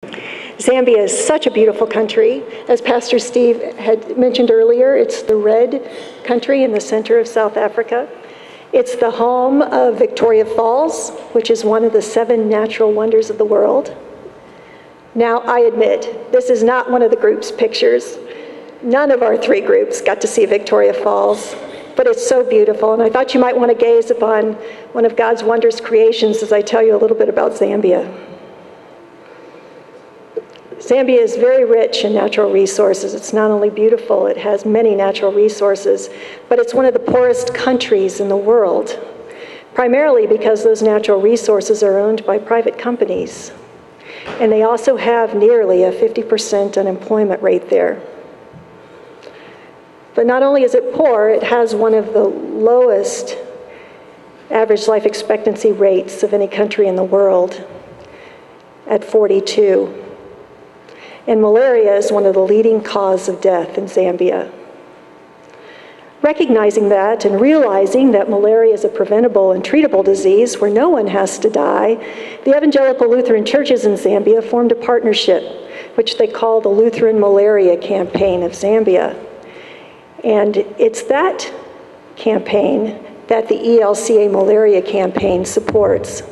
Zambia is such a beautiful country. As Pastor Steve had mentioned earlier, it's the red country in the center of South Africa. It's the home of Victoria Falls, which is one of the 7 natural wonders of the world. Now, I admit, this is not one of the group's pictures. None of our 3 groups got to see Victoria Falls, but it's so beautiful, and I thought you might want to gaze upon one of God's wondrous creations as I tell you a little bit about Zambia. Zambia is very rich in natural resources. It's not only beautiful, it has many natural resources, but it's one of the poorest countries in the world, primarily because those natural resources are owned by private companies. And they also have nearly a 50% unemployment rate there. But not only is it poor, it has one of the lowest average life expectancy rates of any country in the world at 42. And malaria is one of the leading causes of death in Zambia. Recognizing that and realizing that malaria is a preventable and treatable disease where no one has to die, the evangelical Lutheran churches in Zambia formed a partnership, which they call the Lutheran Malaria Campaign of Zambia. And it's that campaign that the ELCA Malaria Campaign supports.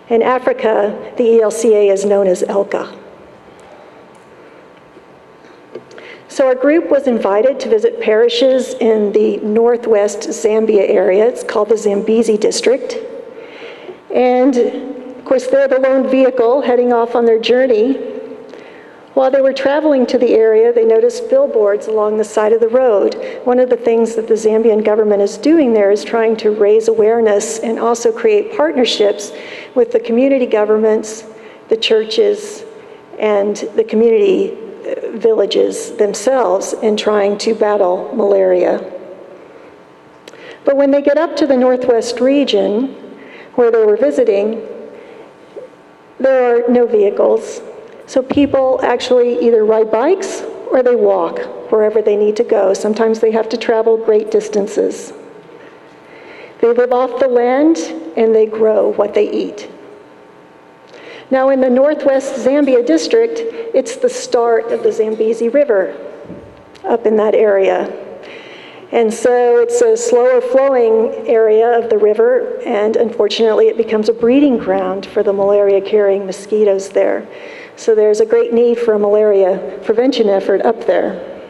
In Africa, the ELCA is known as ELCA. So our group was invited to visit parishes in the northwest Zambia area. It's called the Zambezi district. And of course, they're the lone vehicle heading off on their journey. While they were traveling to the area, they noticed billboards along the side of the road. One of the things that the Zambian government is doing there is trying to raise awareness and also create partnerships with the community governments, the churches, and the community villages themselves in trying to battle malaria. But when they get up to the northwest region where they were visiting, there are no vehicles. So people actually either ride bikes or they walk wherever they need to go. Sometimes they have to travel great distances. They live off the land and they grow what they eat. Now in the northwest Zambia district, it's the start of the Zambezi River up in that area. And so it's a slower flowing area of the river, and unfortunately it becomes a breeding ground for the malaria-carrying mosquitoes there. So there's a great need for a malaria prevention effort up there.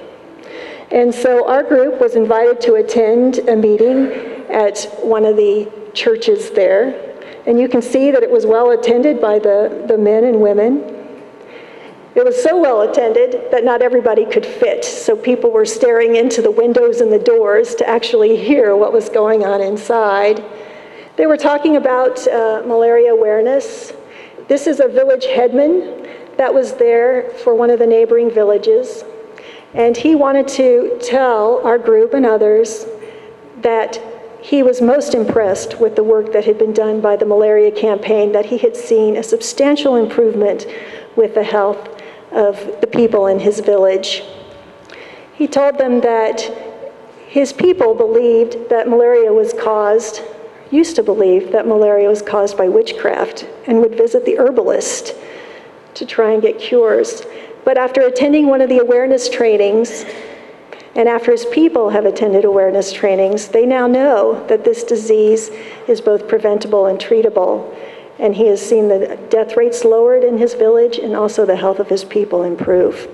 And so our group was invited to attend a meeting at one of the churches there. And you can see that it was well attended by the men and women. It was so well attended that not everybody could fit. So people were staring into the windows and the doors to actually hear what was going on inside. They were talking about malaria awareness. This is a village headman that was there for one of the neighboring villages. And he wanted to tell our group and others that he was most impressed with the work that had been done by the malaria campaign, that he had seen a substantial improvement with the health of the people in his village. He told them that his people believed that malaria was caused, used to believe that malaria was caused by witchcraft, and would visit the herbalist to try and get cures. But after attending one of the awareness trainings, and after his people have attended awareness trainings, they now know that this disease is both preventable and treatable. And he has seen the death rates lowered in his village and also the health of his people improve.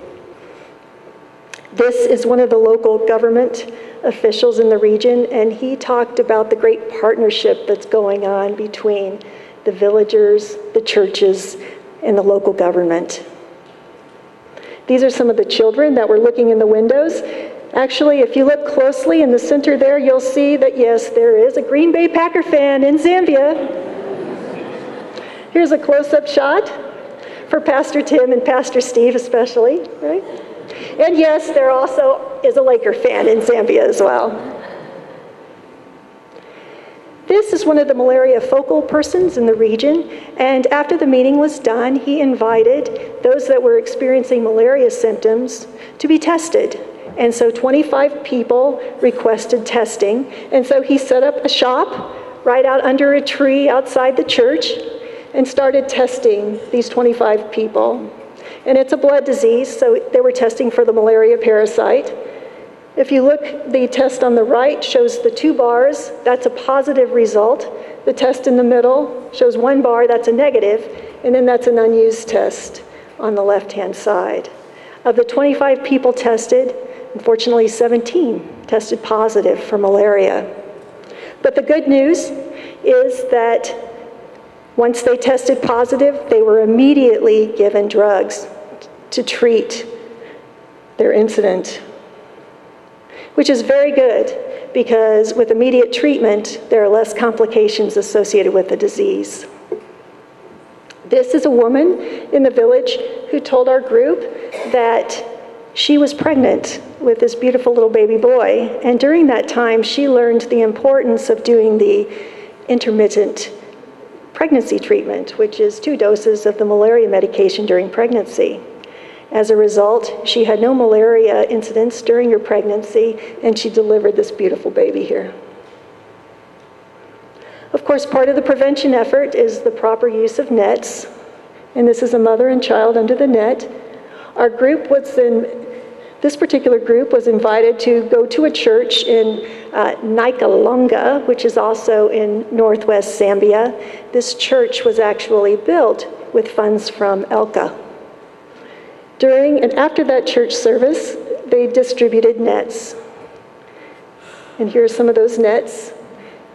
This is one of the local government officials in the region, and he talked about the great partnership that's going on between the villagers, the churches, and the local government. These are some of the children that were looking in the windows. Actually, if you look closely in the center there, you'll see that, yes, there is a Green Bay Packer fan in Zambia. Here's a close-up shot for Pastor Tim and Pastor Steve especially, right? And yes, there also is a Laker fan in Zambia as well. This is one of the malaria focal persons in the region, and after the meeting was done, he invited those that were experiencing malaria symptoms to be tested. And so 25 people requested testing. And so he set up a shop right out under a tree outside the church. and started testing these 25 people. And it's a blood disease, so they were testing for the malaria parasite. If you look, the test on the right shows the 2 bars, that's a positive result. The test in the middle shows 1 bar, that's a negative, and then that's an unused test on the left-hand side. Of the 25 people tested, unfortunately 17 tested positive for malaria. But the good news is that once they tested positive, they were immediately given drugs to treat their incident, which is very good because with immediate treatment, there are less complications associated with the disease. This is a woman in the village who told our group that she was pregnant with this beautiful little baby boy, and during that time, she learned the importance of doing the intermittent pregnancy treatment, which is 2 doses of the malaria medication during pregnancy. As a result, she had no malaria incidents during her pregnancy, and she delivered this beautiful baby here. Of course, part of the prevention effort is the proper use of nets, and this is a mother and child under the net. Our group this particular group was invited to go to a church in Nikalunga, which is also in northwest Zambia. This church was actually built with funds from ELCA. During and after that church service, they distributed nets. And here are some of those nets.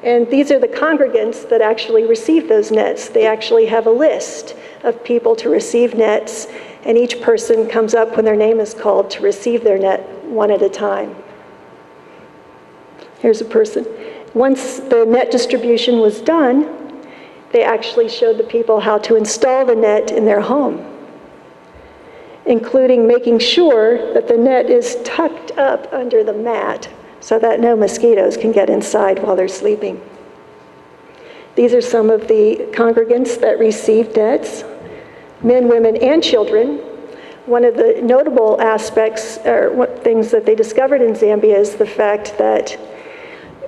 And these are the congregants that actually received those nets. They actually have a list of people to receive nets, and each person comes up when their name is called to receive their net one at a time. Here's a person. Once the net distribution was done, they actually showed the people how to install the net in their home, including making sure that the net is tucked up under the mat so that no mosquitoes can get inside while they're sleeping. These are some of the congregants that received nets, men, women, and children. One of the notable aspects, or things that they discovered in Zambia is the fact that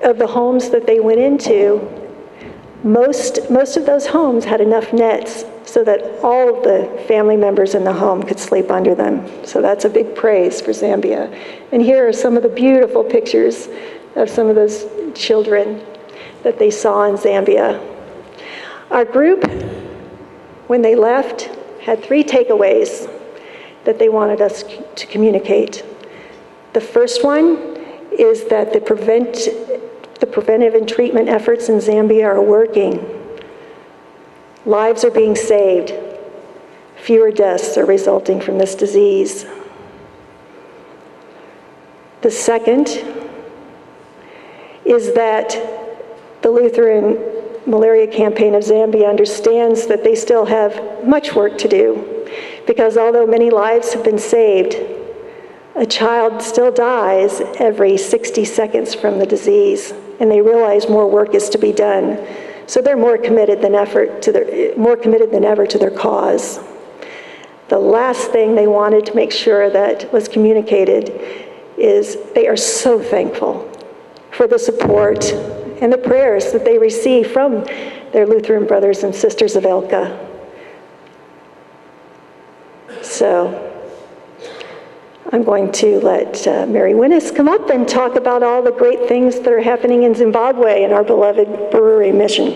of the homes that they went into, most of those homes had enough nets so that all of the family members in the home could sleep under them. So that's a big praise for Zambia. And here are some of the beautiful pictures of some of those children that they saw in Zambia. Our group, when they left, had 3 takeaways that they wanted us to communicate. The first one is that the preventive and treatment efforts in Zambia are working. Lives are being saved. Fewer deaths are resulting from this disease. The second is that the Lutheran Malaria Campaign of Zambia understands that they still have much work to do, because although many lives have been saved, a child still dies every 60 seconds from the disease, and they realize more work is to be done. So they're more committed than ever to their cause. The last thing they wanted to make sure that was communicated is they are so thankful for the support and the prayers that they receive from their Lutheran brothers and sisters of ELCA. So I'm going to let Mary Winnis come up and talk about all the great things that are happening in Zimbabwe and our beloved brewery mission.